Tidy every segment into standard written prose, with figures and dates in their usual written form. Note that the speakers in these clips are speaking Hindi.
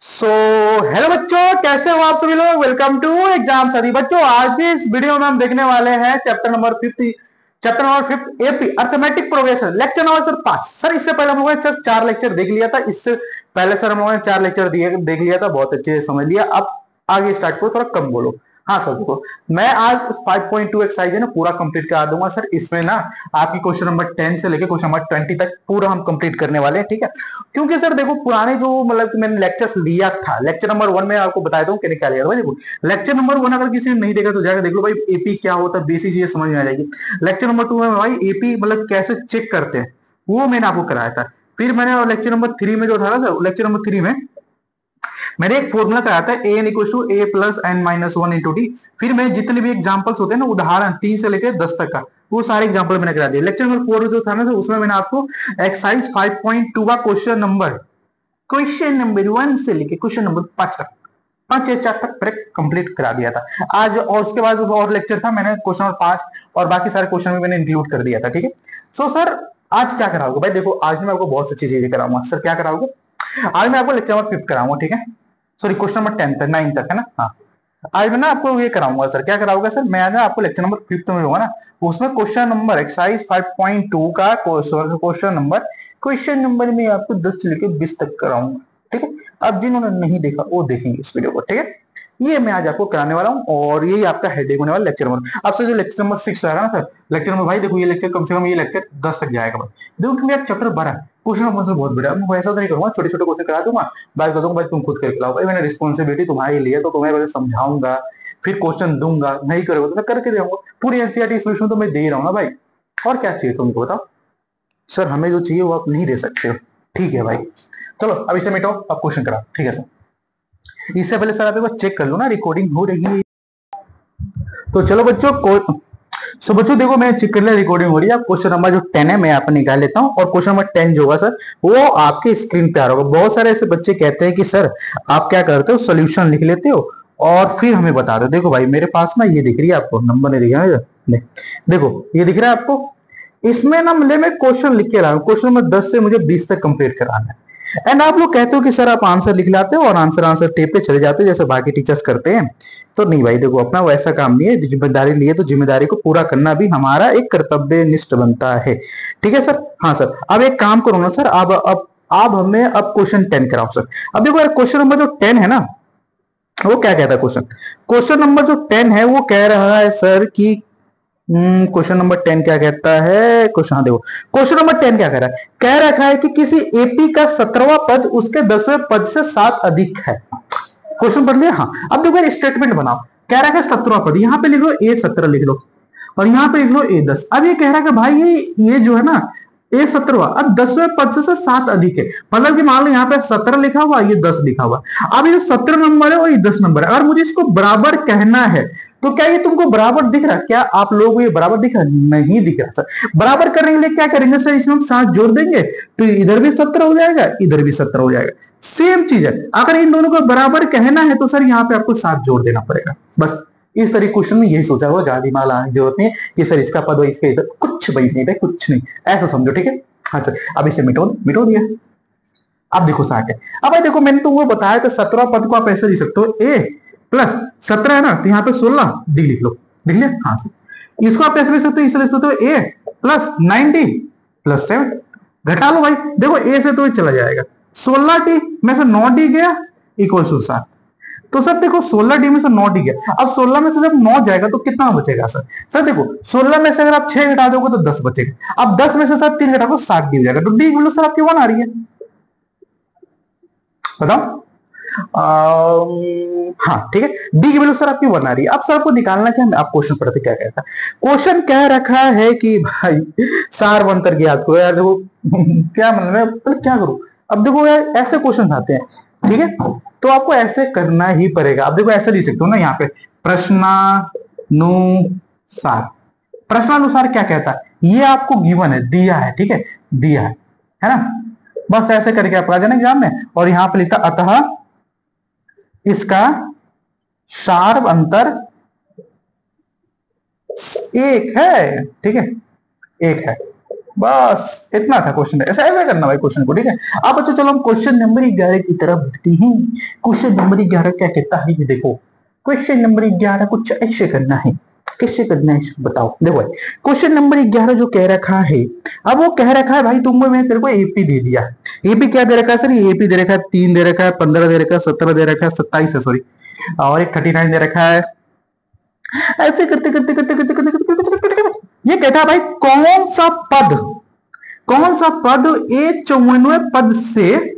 सो हेलो बच्चों, कैसे हो आप सभी लोग। वेलकम टू एग्जाम साथी। बच्चों आज की इस वीडियो में हम देखने वाले हैं chapter number 5 AP arithmetic progression, lecture number sir 5। Sir इससे पहले हम लोगों ने 4 लेक्चर देख लिया था। इससे पहले सर हम लोगों ने 4 लेक्चर देख लिया था, बहुत अच्छे से समझ लिया। अब आगे स्टार्ट करो, थोड़ा कम बोलो। हाँ सर, देखो मैं आज 5.2 एक्सरसाइज है ना पूरा कंप्लीट करा दूंगा सर। इसमें ना आपकी क्वेश्चन नंबर 10 से लेकर क्वेश्चन नंबर 20 तक पूरा हम कंप्लीट करने वाले हैं, ठीक है। क्योंकि सर देखो पुराने जो मतलब मैंने लेक्चर्स लिया था, लेक्चर नंबर 1 में आपको बताया दूं क्या क्या लिया था भाई। देखो लेक्चर नंबर 1 अगर किसी ने नहीं देखा तो जाकर देख लो भाई, एपी क्या होता है, बेसिक चीजें समझ में आ जाएगी। लेक्चर नंबर 2 में भाई एपी मतलब कैसे चेक करते हैं वो मैंने आपको कराया था। फिर मैंने लेक्चर नंबर 3 में जो था ना सर, लेक्चर नंबर 3 में मैंने एक फॉर्मूला कराया था, a n equal to a plus n minus one into d. फिर मैं जितने भी एग्जांपल्स होते हैं ना, उदाहरण 3 से लेकर 10 तक का, वो सारे एग्जांपल मैंने करा दिए। लेक्चर नंबर 4 जो था ना, उसमें मैंने आपको एक्सरसाइज 5.2 का क्वेश्चन नंबर 1 से लेके क्वेश्चन नंबर 5 तक, 5 या 4 तक मैंने कंप्लीट करा दिया था आज। और उसके बाद और लेक्चर था, मैंने क्वेश्चन नंबर 5 और बाकी सारे क्वेश्चन भी मैंने इंक्लूड कर दिया था, ठीक है। सो सर आज क्या कराओगे भाई, देखो आज मैं आपको बहुत अच्छी चीजें कराऊंगा। सर क्या कराओगे, आज मैं आपको लेक्चर नंबर 5 कराऊंगा, ठीक है। सॉरी क्वेश्चन नंबर 10 तक, 9 तक है ना। हाँ आज मैं ना आपको ये कराऊंगा सर। क्या कराऊंगा सर, मैं आज ना आपको लेक्चर नंबर 5 में लूंगा ना, उसमें क्वेश्चन नंबर एक्सरसाइज 5.2 का क्वेश्चन नंबर में आपको 10 से लेकर 20 तक कराऊंगा, ठीक है। अब जिन्होंने नहीं देखा वो देखेंगे इस वीडियो को, ठीक है। ये मैं आज आपको कराने वाला हूँ और यही आपका हेडेक होने वाला लेक्चर नंबर। अब से जो लेक्चर नंबर 6 रहेगा ना सर, लेक्चर नंबर भाई देखो ये लेक्चर कम से कम ये लेक्चर 10 तक जाएगा भाई। देखो क्योंकि आप चैप्टर बड़ा क्वेश्चन नंबर से बहुत बड़ा, मैं वैसा तो नहीं करूंगा, छोटे छोटे क्वेश्चन करा दूंगा, बात कर दूंगा भाई तुम खुद करके लाओ। भाई मैंने रिस्पॉन्सिबिलिटी तुम्हारी ली है तो तुम्हें पहले समझाऊंगा, फिर क्वेश्चन दूंगा, नहीं करोगे तो मैं करके दूंगा। पूरी एनसीईआरटी सोल्यूशन तो मैं दे रहा हूँ ना भाई, और क्या चाहिए तुमको बताओ। सर हमें जो चाहिए वो आप नहीं दे सकते हो, ठीक है भाई। चलो अब इसे मिटाओ, अब क्वेश्चन करा, ठीक है सर। इससे पहले सर आप एक बार चेक कर लो ना रिकॉर्डिंग हो रही है। तो चलो बच्चों सो बच्चों देखो मैं चेक कर लिया, रिकॉर्डिंग हो रही है। क्वेश्चन नंबर जो 10 है मैं यहाँ पर निकाल लेता हूँ, और क्वेश्चन नंबर 10 जो होगा सर वो आपके स्क्रीन पे आ रहा होगा। बहुत सारे ऐसे बच्चे कहते हैं कि सर आप क्या करते हो, सोल्यूशन लिख लेते हो और फिर हमें बता दो। देखो भाई मेरे पास ना ये दिख रही है आपको, नंबर नहीं दिख रहा है, देखो ये दिख रहा है आपको। इसमें ना मतलब मैं क्वेश्चन लिख के रहा हूँ, क्वेश्चन नंबर 10 से मुझे 20 तक कंप्लीट कराना है। एंड आप लोग कहते हो कि सर आप आंसर लिख लाते हो और आंसर टेप पे चले जाते हो जैसे बाकी टीचर्स करते हैं। तो नहीं भाई देखो, अपना वैसा काम नहीं है। जिम्मेदारी लिए तो जिम्मेदारी को पूरा करना भी हमारा एक कर्तव्य निष्ठ बनता है, ठीक है सर। हाँ सर अब एक काम करो ना सर, अब हमें अब क्वेश्चन 10 कराओ सर। अब देखो यार क्वेश्चन नंबर जो 10 है ना, वो क्या कहता है क्वेश्चन, क्वेश्चन नंबर जो 10 है वो कह रहा है सर कि क्वेश्चन नंबर 10 क्या कहता है, क्वेश्चन हाँ देखो क्वेश्चन नंबर 10 क्या कह रहा है, कह रखा है कि किसी एपी का 17वां पद उसके 10वें पद से 7 अधिक है। क्वेश्चन पढ़ लिया। हाँ अब देखो स्टेटमेंट बनाओ, कह रहा है 17वां पद, यहां पे लिख लो A17 लिख लो और यहां पे लिख लो A10। अब ये कह रहा है कि भाई ये जो है ना A17 अब 10वें पद से 7 अधिक है, मतलब कि मान लो यहाँ पे 17 लिखा हुआ, ये 10 लिखा हुआ। अब ये 17 नंबर है और ये 10 नंबर है, अगर मुझे इसको बराबर कहना है तो क्या ये तुमको बराबर दिख रहा है, क्या आप लोगों को ये बराबर दिख रहा है, नहीं दिख रहा सर। बराबर करने के लिए क्या करेंगे सर, इसमें हम 7 जोड़ देंगे तो इधर भी 17 हो जाएगा, इधर भी 17 हो जाएगा। सेम चीज है, अगर इन दोनों को बराबर कहना है तो सर यहाँ पे आपको 7 जोड़ देना पड़ेगा बस। इस तरह क्वेश्चन में यही सोचा हुआ, ज्यादा दिमाग लगाने की जरूरत नहीं है कि सर इसका पद इसके इधर, कुछ भाई नहीं भाई कुछ नहीं, ऐसा समझो, ठीक है। हाँ सर अब इसे मिटो दिया। अब देखो 60 है। अब भाई देखो मैंने तुमको बताया था 17 पद को आप ऐसे लिख सकते हो, ए प्लस 17 है ना तो यहाँ पे 16 डी लिख लो, लिख लिया। हाँ इसको आप ऐसे लिख सकते हो, इसे लिख सकते हो ए प्लस 9D प्लस 7, घटा लो भाई। देखो ए से तो ये चला जाएगा, 16D में से 9D गया इक्वल टू 7। तो सर देखो 16D में से 9D गया, अब 16 में से जब 9 जाएगा तो कितना बचेगा सर। सर देखो 16 में से अगर आप 6 घटा दोगे तो 10 बचेगा, अब 10 में से सर 3 घटा दो 7D हो जाएगा, तो डी बोलो सर आपकी 1 आ रही है, बताओ। हाँ ठीक है, डी की वैल्यू सर आपकी 1 आ रही है। अब सर आपको निकालना क्या है, आप क्वेश्चन पढ़ते क्या कहता है। क्वेश्चन कह रखा है कि भाई सार मंत्र की याद करो यार, देखो क्या मतलब मैं क्या करूं। अब देखो यार ऐसे क्वेश्चन आते हैं, ठीक है, तो आपको ऐसे करना ही पड़ेगा। अब देखो ऐसे लिख सकते हो ना यहाँ पे, प्रश्नानुसार। प्रश्नानुसार क्या कहता है, ये आपको गिवन है, दिया है, ठीक है, दिया है ना। बस ऐसे करके आप आ जाना एग्जाम में, और यहां पे लिखा अतः इसका शार्प अंतर 1 है, ठीक है, 1 है। बस इतना था क्वेश्चन, ऐसा ऐसा करना भाई क्वेश्चन को, ठीक है। अब बच्चों चलो हम क्वेश्चन नंबर 11 की तरफ बढ़ते हैं। क्वेश्चन नंबर 11 क्या कहता है, ये देखो। क्वेश्चन नंबर 11 कुछ ऐसे करना है, कैसे करना है बताओ। देखो क्वेश्चन नंबर 11 जो कह रखा है, अब वो कह रखा है भाई तुमको, मैं तेरे को एपी दे दिया। एपी क्या दे रखा है सर, एपी दे रखा है 3 दे रखा है, 15 दे रखा है, 17 दे रखा है, 27 है सॉरी, और एक 39 दे रखा है। ऐसे करते करते करते करते करते करते करते करते करते ये कहता है भाई कौन सा पद ए 54 पद से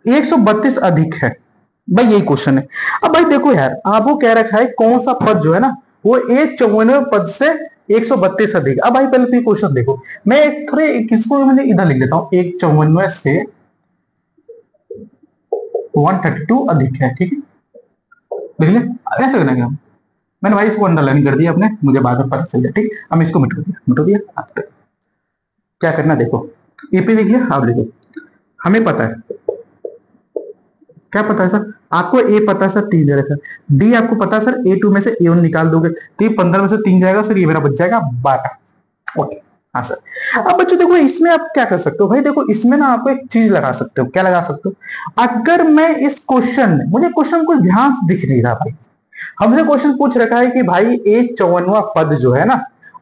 132 अधिक है। भाई यही क्वेश्चन है। अब भाई देखो यार, आपको कह रखा है कौन सा पद जो है ना वो ए 54 पद से 132 अधिक। अब भाई पहले तो ये क्वेश्चन देखो, मैं थोड़े किसको मैंने इधर लिख देता हूं, 154 से 132 अधिक है, ठीक है, लिख ले। ऐसे करना क्या, मैंने भाई इसको अंडरलाइन कर दिया अपने, मुझे बाद में पता चल गया, ठीक। अब इसको मिटो दिया। क्या करना देखो, ईपी लिख लिया, आप लिखो। हमें पता है, क्या पता है सर, आपको ए पता है सर 3 दे रखा है, डी आपको पता है सर A2 में से A1 निकाल दोगे तो ये 15 में से 3 जाएगा सर, ये मेरा बच जाएगा 12। ओके हाँ सर। अब बच्चों देखो इसमें आप क्या कर सकते हो भाई, देखो इसमें ना आपको एक चीज लगा सकते हो, क्या लगा सकते हो, अगर मैं इस क्वेश्चन में, मुझे क्वेश्चन को ध्यान से दिख नहीं रहा भाई, हमसे क्वेश्चन पूछ रखा है कि भाई एक 54वां पद जो है ना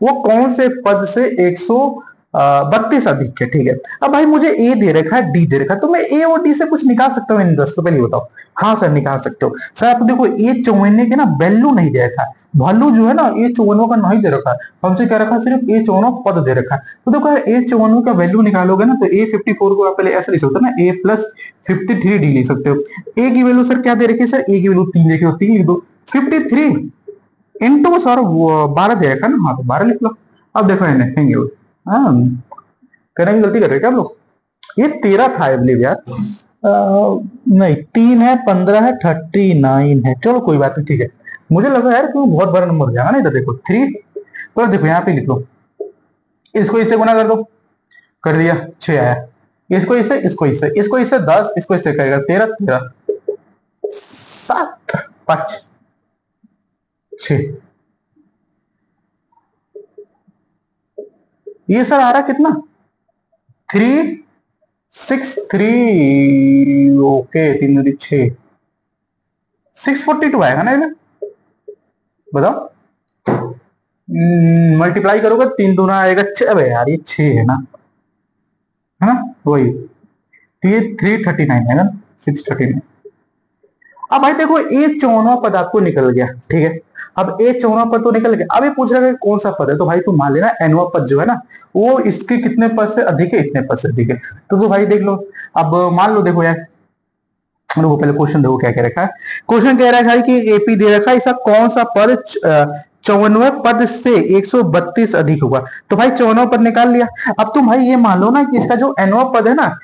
वो कौन से पद से 132 अधिक है, ठीक है। अब भाई मुझे ए दे रखा है, डी दे रखा है, तो मैं ए और डी से कुछ निकाल सकता हूँ इन 10, तो पहले बताओ। हाँ सर निकाल सकते हो सर। आप देखो ए 54 के ना वैल्यू नहीं दे रखा है, वैल्यू जो है ना ए 54 का नहीं दे रखा है, हमसे क्या रखा है, सिर्फ ए 54 पद दे रखा है। तो देखो यार ए 54 का वैल्यू निकालोगे ना तो ए 54 को आप पहले ऐसे लिख सकते हो ना, ए प्लस 53 डी लिख सकते हो। ए की वैल्यू सर क्या दे रखी है सर, ए की वैल्यू 3 देखी हो, 3 लिख दो, 53 इंटू सर 12 दे रखा है ना, हाँ तो 12 लिख लो। अब देखो है हाँ, करने की गलती कर रहे क्या आप लोग, ये 13 था आई बिलीव यार, नहीं 3 है, 15 है, 39 है, चलो कोई बात नहीं, ठीक है। मुझे लगा यार क्यों बहुत बड़ा नंबर हो जाएगा ना, इधर देखो 3, तो देखो यहाँ पे लिख लो, इसको इससे गुना कर दो, कर दिया 6 आया, इसको इससे इसको इससे इसको इससे 10, इसको इससे करेगा 13, 13 7 5 6, ये सर आ रहा कितना 363, ओके 3 6 642 आएगा ना, बताओ। मल्टीप्लाई करोगे 3 दूना आएगा 6, यार ये 6 है ना, है ना वही, तो ये 339 है ना, 639। अब भाई देखो ए 54वां पद आपको निकल गया, ठीक है। अब ए 54वां पद तो निकल गया, अब ये पूछ रहा है कौन सा पद है, तो भाई तुम मान लेना एनवा पद जो है ना वो इसके कितने पद से अधिक है, इतने पद से अधिक है। तो भाई देख लो, अब मान लो देखो यार, देखो पहले क्वेश्चन देखो क्या कह रखा है। क्वेश्चन कह रखा है कि एपी दे रखा है, इसका कौन सा पद 54वें पद से 132 अधिक होगा। तो भाई 54वां पद निकाल लिया। अब तुम भाई ये मान लो ना कि इसका जो एनवा पद है ना,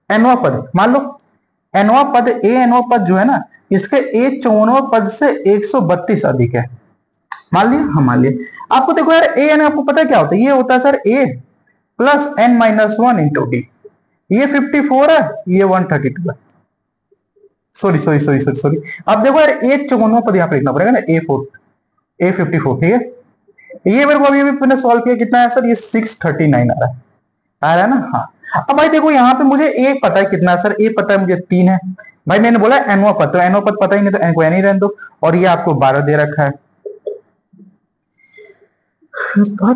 एनवा पद मान लो, एनवा पद एनवा पद जो है ना इसके ए 54वें पद से 132 अधिक है, मान लिया, हाँ मान लिया। आपको देखो यार ए एन आपको पता है क्या होता है, ये होता है sir a plus n minus 1 into d, ये 54 है, ये 132 है, sorry sorry sorry sorry sorry. अब देखो यार ए 54वां पद यहाँ पे लिखना पड़ेगा ना, A54, ठीक है। ये मेरे को अभी मैंने सॉल्व किया, कितना है सर, ये 639 आ रहा है ना, हाँ। अब भाई देखो यहाँ पे मुझे ए पता है कितना है सर, ए पता है मुझे 3 है, भाई मैंने बोला एनवा पद, तो एनवा पद पता ही नहीं, तो एन को एन ही रहने दो, और ये आपको 12 दे रखा है। हाँ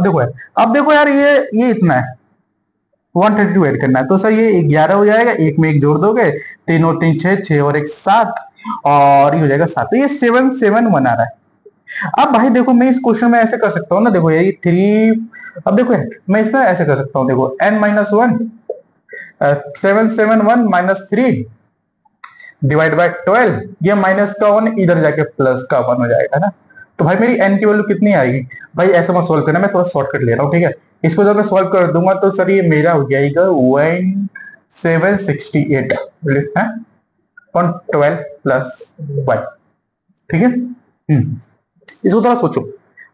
देखो यार, अब देखो यार ये इतना है, 132 ऐड करना है, तो सर ये 11 हो जाएगा, एक में एक जोड़ दोगे, 3 और 3 6, 6 और 1 7, और ये हो जाएगा 7, तो ये 771 आ रहा है। अब भाई देखो मैं इस क्वेश्चन में ऐसे कर सकता हूँ ना, देखो ये 3, अब देखो मैं इसमें ऐसे कर सकता हूँ, देखो n-1 771 माइनस 3 डिवाइड बाय 12, ये माइनस का 1 इधर जाके प्लस का 1 हो जाएगा ना। तो भाई मेरी n की वैल्यू कितनी आएगी, भाई ऐसा मत सोल्व करना, मैं थोड़ा शॉर्टकट ले रहा हूँ, ठीक है। इसको जब मैं सॉल्व कर दूंगा तो सर ये मेरा हो जाएगा 1768 है, और 12 प्लस 1, ठीक है। इसको थोड़ा सोचो,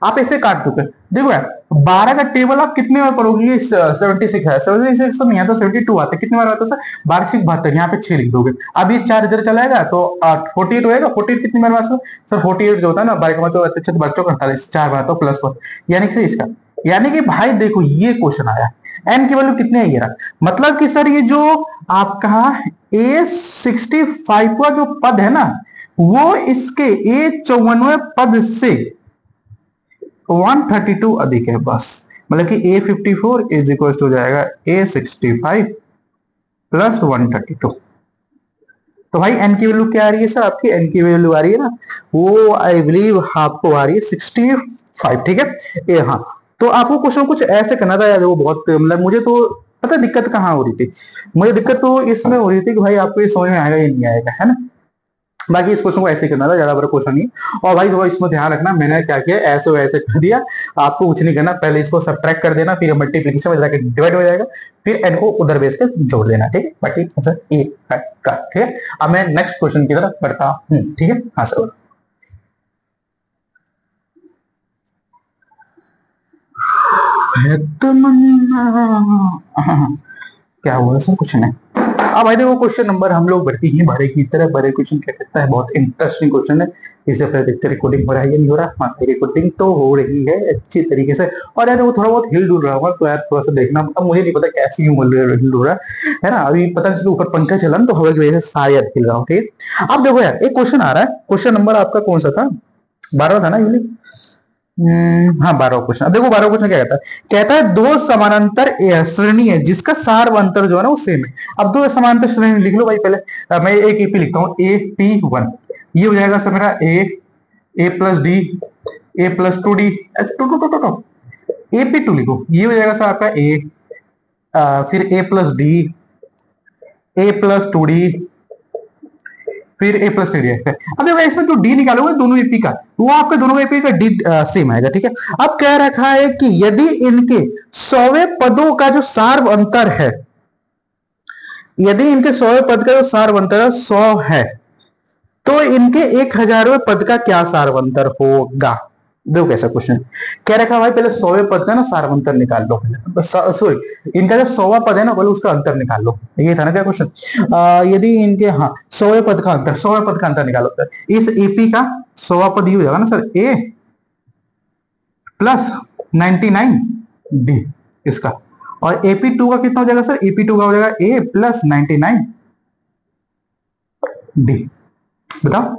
आप ऐसे काट चुके। देखो यार 12 का टेबल आप कितने बार पढ़ोगे? 76 है, 76 तो नहीं आता, 72 आता है। कितने बार आता है सर? 12 से 72, यहाँ पे 6 लिख दोगे। अब ये 4 इधर चलाएगा तो 48 होएगा। 48 कितनी बार आता है सर? 48 जो होता है ना 12 का मतलब अच्छे से बच्चों का 48, 4 बार तो प्लस 1, यानी कि इसका, यानी कि भाई देखो ये क्वेश्चन आया, एन की वैल्यू कितने है ये रहा, मतलब कि सर ये जो आपका A65 का जो पद है ना, वो इसके A54 पद से 132 अधिक है बस। मतलब कि A54 इज इक्वल हो जाएगा A65 प्लस 132। तो भाई एन की वैल्यू क्या आ रही है सर? आपकी एन की वैल्यू आ रही है ना, वो आई बिलीव आपको आ रही है 65, ठीक है। ए हाँ, तो आपको क्वेश्चन कुछ ऐसे करना था यार, वो बहुत मतलब मुझे तो पता दिक्कत कहाँ हो रही थी, मुझे दिक्कत तो इसमें हो रही थी कि भाई आपको ये समझ में आएगा या नहीं आएगा, है ना। बाकी इस क्वेश्चन को ऐसे करना था, ज्यादा बड़ा क्वेश्चन नहीं। और भाई थोड़ा इसमें ध्यान रखना, मैंने क्या किया ऐसे वैसे कर दिया, आपको कुछ नहीं करना, पहले इसको सब्ट्रैक्ट कर देना, फिर मल्टीप्लीकेशन में जाकर डिवाइड हो जाएगा, फिर एन को उधर बेस कर जोड़ देना, ठीक है। बाकी आंसर ए है का, ठीक है। अब मैं नेक्स्ट क्वेश्चन की तरफ बढ़ता हूँ, ठीक है। हाँ सर, क्या हुआ सर? कुछ नहीं। अब भाई देखो क्वेश्चन नंबर हम लोग बढ़ती ही बड़े की तरह। बड़े क्वेश्चन क्या कहता है, बहुत इंटरेस्टिंग क्वेश्चन है। इससे पहले देखते रिकॉर्डिंग हो रहा है या नहीं हो रहा। हाँ रिकॉर्डिंग तो हो रही है अच्छी तरीके से। और यार वो थोड़ा बहुत हिल डुल रहा होगा तो यार थोड़ा सा देखना। अब मुझे नहीं पता कैसे हिल डुल रहा है ना, अभी पता नहीं, ऊपर पंखा चला ना तो हवा की वजह से शायद हिल रहा हूँ, ठीक है। अब देखो यार एक क्वेश्चन आ रहा है, क्वेश्चन नंबर आपका कौन सा था? 12 था ना यूली? हाँ 12 क्वेश्चन। अब देखो 12 क्वेश्चन क्या कहता है, कहता है दो समानांतर श्रेणी है जिसका सार अंतर जो है ना वो सेम है। अब दो समानांतर श्रेणी लिख लो भाई पहले। मैं एक एपी लिखता हूँ, AP1, ये हो जाएगा सर मेरा ए प्लस डी, ए प्लस 2D, AP2 लिखो, ये हो जाएगा सर आपका फिर ए प्लस डी, ए प्लस 2D, फिर ए प्लस थ्री है। अब देखो इसमें जो डी निकालोगे दोनों एपी का, वो आपके दोनों एपी का डी सेम आएगा, ठीक है। अब कह रखा है कि यदि इनके 100वें पदों का जो सार अंतर है, यदि इनके 100वें पद का जो सार अंतर है 100 है, तो इनके 1000वें पद का क्या सार अंतर होगा? देखो कैसा क्वेश्चन कह रखा है भाई, पहले 100वें पद का ना सार अंतर निकाल लो पहले, सॉरी इनका जो 100वां पद है ना पहले उसका अंतर निकाल लो, ये था ना क्या क्वेश्चन। यदि इनके हाँ 100वें पद का अंतर, 100वें पद का अंतर निकालो सर। इस एपी का 100वां पद ये हो जाएगा ना सर ए प्लस 99D इसका, और AP2 का कितना हो जाएगा सर? AP2 का हो जाएगा ए प्लस 99D। बताओ।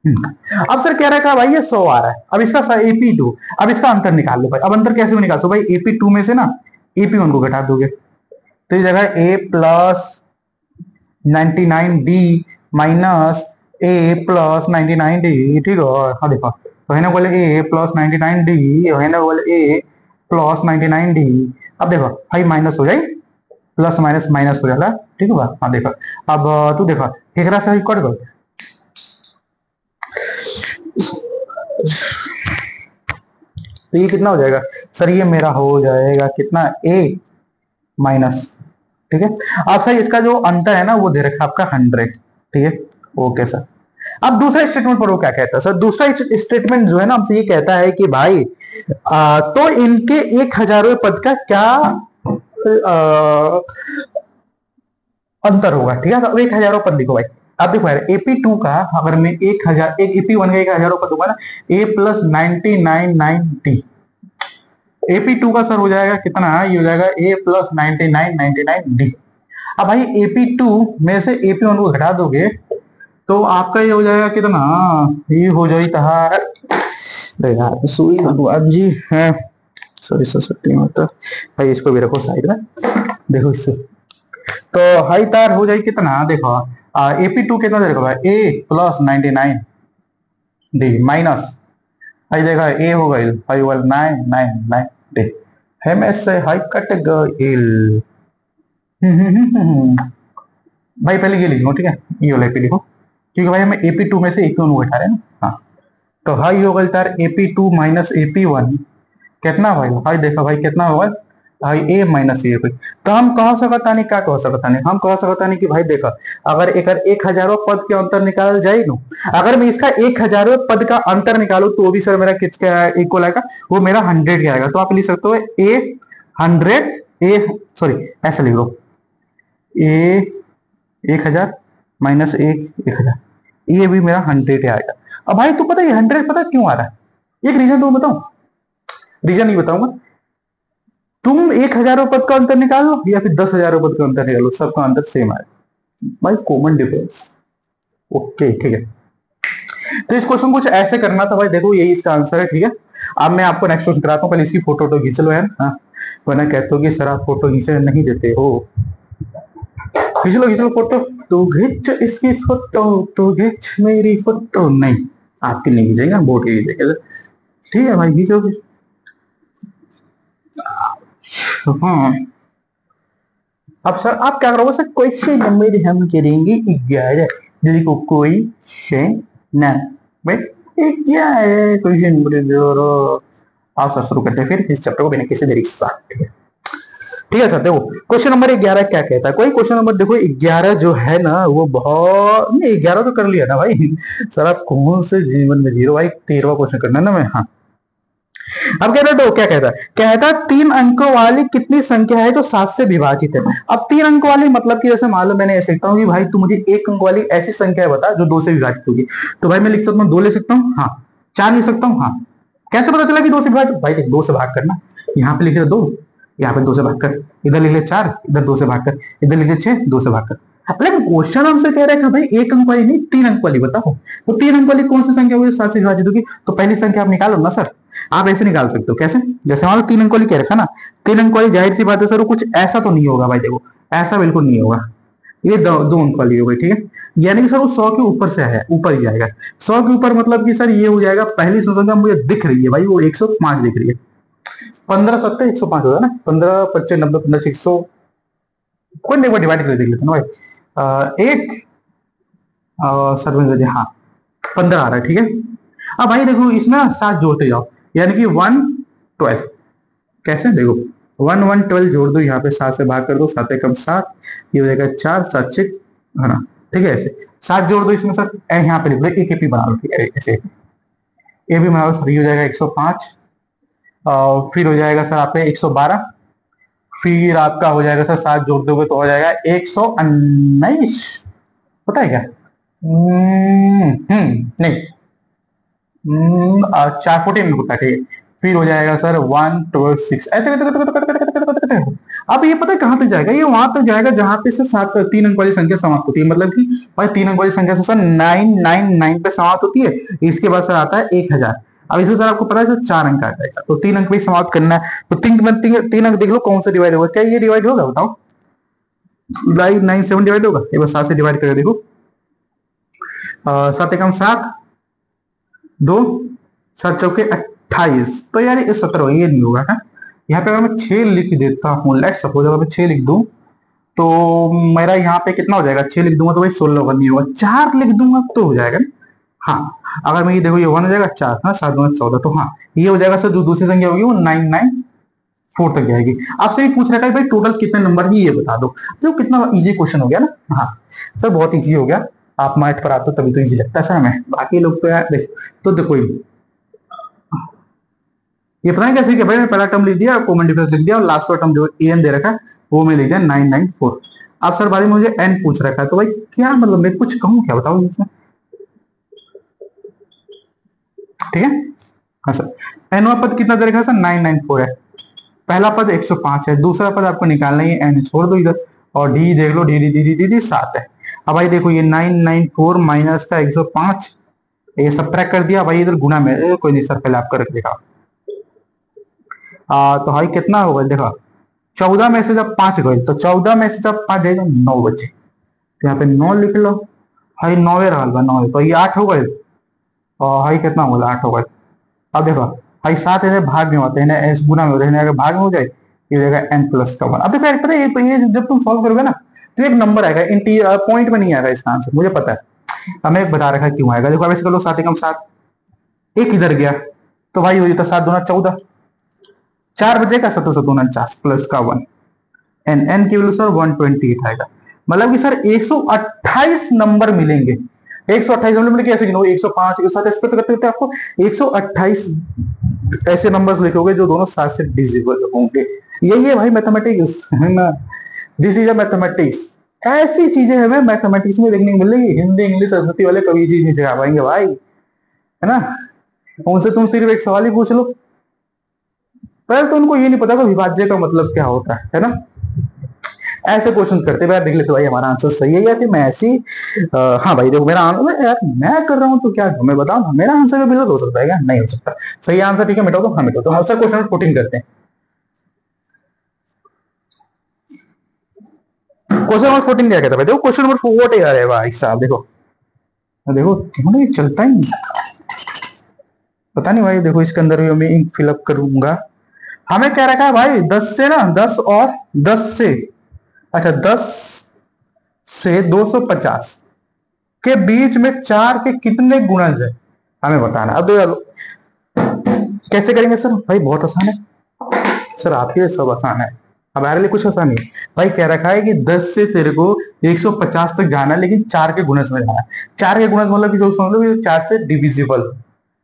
अब सर कह रहा है भाई ये 100 आ रहा है, अब इसका AP2, अब इसका अंतर निकाल लो भाई। अब अंतर कैसे निकाल सो भाई? AP2 में से ना AP1 को घटा दोगे तो ये जगह ए प्लस 99D माइनस ए प्लस 99D, ठीक है। हाँ देखो तो है ना बोले ए प्लस 99D, है ना बोले ए प्लस 99D। अब देखो भाई माइनस हो जाए, प्लस माइनस माइनस हो जाला, ठीक है। हाँ देखो अब तू देखो एक से कट गो, तो ये कितना हो जाएगा सर? ये मेरा हो जाएगा कितना? ए माइनस, ठीक है। आप सर इसका जो अंतर है ना वो दे रखा आपका 100, ठीक है। Okay sir. अब दूसरा स्टेटमेंट पर वो क्या कहता है सर? दूसरा स्टेटमेंट जो है ना हमसे ये कहता है कि भाई तो इनके 1000वें पद का क्या अंतर होगा, ठीक है। तो 1000 पद लिखो भाई। अब देखो यार AP2 का अगर मैं 1000, एक AP1 का 1000 पद होगा ना ए प्लस 9990, AP2 का सर हो जाएगा कितना? ये हो जाएगा ए प्लस 9999D। अब भाई AP2 में से AP1 को घटा दोगे तो आपका ये हो जाएगा कितना? ये हो जाएगा यार सुई भगवान जी है, सॉरी सरस्वती माता। भाई इसको भी रखो साइड में, देखो इससे तो हाई तार हो जाए कितना? देखो AP2 कितना दे रखा है? ए प्लस 99D माइनस भाई देखा ए हो गई भाई 999D है में से हाई कट गई। भाई पहले ये लिखो, ठीक है, ये वाला लिखो क्योंकि भाई हमें AP2 में से AP1 को हटा रहे हैं ना। हाँ तो हाई हो गई तार AP2 माइनस AP1 कितना भाई? भाई देखो भाई कितना होगा? भाई ए माइनस ए कोई, तो हम कह सकता नहीं, क्या कह सकता नहीं, हम कह सकता नहीं कि भाई देखा, अगर एक 1000 पद के अंतर निकाल जाए नो, अगर मैं इसका 1000 पद का अंतर निकालू तो भी सर मेरा किसका इक्वल आएगा, वो मेरा 100 का आएगा। तो आप लिख सकते हो ए 100 ए, सॉरी ऐसा लिख लो, ए 1000 माइनस 1000, ये भी मेरा 100 आएगा। अब भाई तू पता है 100 पता क्यों आ रहा है, एक रीजन तो बताऊं, रीजन नहीं बताऊंगा, तुम 1000 पद का अंतर निकाल लो या फिर 10,000 पद का अंतर निकालो, सबका अंतर सेम आएगा भाई, कॉमन डिफरेंस। ओके ठीक है, तो इस क्वेश्चन कुछ ऐसे करना था भाई, देखो यही इसका आंसर है। ठीक है, अब मैं आपको नेक्स्ट क्वेश्चन कराता हूँ, पहले इसकी फोटो तो खींच लो यार, हाँ, वरना कहते हो कि सर आप फोटो खींचे नहीं देते हो। खींच लो फोटो, तू खींच इसकी फोटो, तू खींच मेरी फोटो, नहीं आपकी नहीं खींचेगा, बोर्ड की खींचेगा। ठीक है भाई खींचोगे, हाँ। अब सर आप क्या करोगे सर, क्वेश्चन नंबर हम करेंगे 11, जल्दी को कोई न भाई 11 क्वेश्चन नंबर, आप सर शुरू करते हैं फिर इस चैप्टर को बिना किसी देरी के साथ। ठीक है सर, देखो क्वेश्चन नंबर 11 क्या कहता है, कोई क्वेश्चन नंबर देखो 11 जो है ना वो बहुत नहीं, 11 तो कर लिया ना भाई सर, आप कौन से जीवन में जीरो भाई, 13वां क्वेश्चन करना ना मैं, हाँ। अब कहता है तो क्या कहता है, कहता है 3 अंकों वाली कितनी संख्या है जो 7 से विभाजित है। अब 3 अंक वाली मतलब कि जैसे मान लो मैंने ऐसे लिखता हूँ कि भाई तू मुझे 1 अंक वाली ऐसी संख्या है बता जो 2 से विभाजित होगी, तो भाई मैं लिख सकता हूँ 2 ले सकता हूँ, हाँ 4 लिख सकता हूँ, हाँ। कैसे पता चला कि 2 से विभाजित, भाई देख 2 से भाग करना, यहाँ पे लिखे 2, यहाँ पे 2 से भाग कर, इधर लिख ले 4, इधर 2 से भाग कर, इधर लिख ले 6, 2 से भाग कर। लेकिन क्वेश्चन हमसे कह रहा है कि भाई 1 अंक वाली नहीं 3 अंक वाली बताओ, तो 3 अंक वाली कौन सी संख्या होगी 7 से विभाजित होगी, तो पहली संख्या आप निकालो ना सर। आप ऐसे निकाल सकते हो, कैसे, जैसे मान लो 3 अंक वाली कह रखा ना, 3 अंक वाली जाहिर सी बात है सर, कुछ ऐसा तो नहीं होगा भाई, देखो ऐसा बिल्कुल नहीं होगा, ये 2 अंक वाली हो गई। ठीक है, यानी कि सर वो 100 के ऊपर से है, ऊपर ही जाएगा। 100 के ऊपर मतलब कि सर ये हो जाएगा, पहली संख्या मुझे दिख रही है भाई वो 105 दिख रही है, 15 7 105 होगा ना, 15 25 90 15 100, कोई नहीं डिवाइड कर देख लेते ना भाई, एक सर हाँ 15 आ रहा है। ठीक है, अब भाई देखो इसमें 7 जोड़ते जाओ, यानी कि 112, कैसे देखो 1 1 12 जोड़ दो, यहाँ पे 7 से भाग कर दो, 7 एकम 7, ये हो जाएगा 4 7 6 है ना। ठीक है, ऐसे 7 जोड़ दो इसमें सर, यहाँ पे लिख लो एक एपी बना लो, ठीक है ऐसे ए भी बना लो सर, ये हो जाएगा 105, फिर हो जाएगा सर आपका 112, फिर आपका हो जाएगा सर 7 जोड़ दोगे तो हो जाएगा 119, पता है क्या, नहीं 414 होता है। ठीक है, फिर हो जाएगा सर 126, ऐसे अब ये पता है कहां तक जाएगा, ये वहां तक जाएगा जहां पे से 3 अंक वाली संख्या समाप्त होती है, मतलब कि भाई 3 अंक वाली संख्या से सर 999 पे समाप्त होती है, इसके बाद सर आता है 1000। अब इसमें सर आपको पता है सर 4 अंक आ जाएगा, तो 3 अंक पे समाप्त करना है, तो 3 अंक देख लो कौन सा डिवाइड होगा, क्या ये डिवाइड होगा बताओ, 9 डिवाइड होगा, एक बार 7 से डिवाइड करके देखो, 7 एकम 7, 2 7 चौके 28, तो यार ये 17 ये नहीं होगा है। यहाँ पे अगर मैं 6 लिख देता हूँ, लेट सपोज अगर मैं 6 लिख दूं तो मेरा यहाँ पे कितना हो जाएगा, 6 लिख दूंगा तो भाई 16 होगा, नहीं होगा, 4 लिख दूंगा तो हो जाएगा ना, हाँ। अगर मैं ये देखो ये 1 हो जाएगा 4, हाँ 7 2 14, तो हाँ ये हो जाएगा सर, जो दूसरी संख्या होगी वो 994 तक जाएगी। आपसे ये पूछ रखा है भाई टोटल कितने नंबर की ये बता दो, तो कितना इजी क्वेश्चन हो गया ना, हाँ सर बहुत इजी हो गया, आप मैथ पर आते हो तभी तो इजी लगता है सर हमें, बाकी लोग तो यार देख, तो देखो ये पता है कैसे कि भाई मैं पहला टर्म लिख दिया, कॉमन डिफरेंस लिख दिया, और लास्ट टर्म जो एन दे रखा है वो मैं लिख दिया 994। अब सर बाद में मुझे एन पूछ रखा है, तो भाई क्या मतलब मैं कुछ कहूँ क्या, बताओ इसमें, ठीक है। हाँ सर एनवा पद कितना दे रखा है सर 994 है, पहला पद 105 है, दूसरा पद आपको निकालना है, एन छोड़ दो इधर, और डी देख लो, d d d d d 7 है। अब भाई देखो ये 994 माइनस का 105, ये सब ट्रैक कर दिया भाई, इधर गुना में कोई नहीं सर, पहले आपका रख देखा, तो भाई कितना होगा देखा, 14 में से जब 5 गए तो 14 में से जब 5 जाएगा 9 बचे, तो यहाँ पे 9 लिख लो, हाई 9 रहा 9, तो ये 8 हो गए, और हाई कितना होगा 8 हो गए। अब देखो हाई 7 इधर भाग में होते हैं, गुना में होते हैं, अगर भाग में हो जाए ये हो जाएगा n प्लस का 1। अब देखो पता है ये जब तुम सॉल्व करोगे ना तो एक नंबर आएगा, पॉइंट में नहीं आएगा इसका आंसर, मुझे पता है, हमें एक बता रखा है क्यों आएगा, देखो अब ऐसे कर लो 7 एकम 7, एक इधर गया तो भाई हो जाता 7 दूना 14, 4 बजेगा 749 प्लस का 1, एन की वैल्यू सर 128 आएगा। मतलब कि सर 128 नंबर मिलेंगे। 128 नंबर मिलेंगे, ऐसे गिनो 105 के साथ एक्सपेक्ट करते करते आपको 128 ऐसे नंबर्स लिखोगे जो दोनों साथ से डिजिबल होंगे। यही है भाई मैथमेटिक्स, है ना। This is a mathematics. ऐसी चीजें हमें मैथमेटिक्स में देखने को मिलेगी। हिंदी इंग्लिश सरस्वती वाले कभी चीज नहीं सिखा पाएंगे भाई, है ना। उनसे तुम सिर्फ एक सवाल ही पूछ लो, पहले तो उनको ये नहीं पता कि विभाज्य का मतलब क्या होता है ना। ऐसे क्वेश्चन करते हुए देख लेते भाई हमारा आंसर सही है या फिर मैं ऐसी हाँ भाई देखो मेरा आंसर यार मैं कर रहा हूँ तो क्या मैं बताऊँ मेरा आंसर का गलत हो सकता है क्या? नहीं हो सकता। सही आंसर ठीक है, मिटाओ तो हाँ मिटाओ। तो हम सर क्वेश्चन नंबर 14 करते हैं। क्वेश्चन नंबर 14 क्या कहता है भाई? देखो क्वेश्चन नंबर 14 यार है भाई साहब, देखो देखो क्यों नहीं चलता ही पता नहीं भाई। देखो इसके अंदर भी मैं इंक फिलअप करूंगा। हमें क्या रखा है भाई 10 से ना 10 और 10 से, अच्छा 10 से 250 के बीच में 4 के कितने गुणज है हमें बताना। अब तो कैसे करेंगे सर? भाई बहुत आसान है सर, आपके लिए सब आसान है, अब हमारे लिए कुछ आसान नहीं है। भाई कह रखा है कि 10 से तेरे को 150 तक जाना है, लेकिन 4 के गुणज में जाना है। 4 के गुणज मतलब कि जो समझ लो 4 से डिविजिबल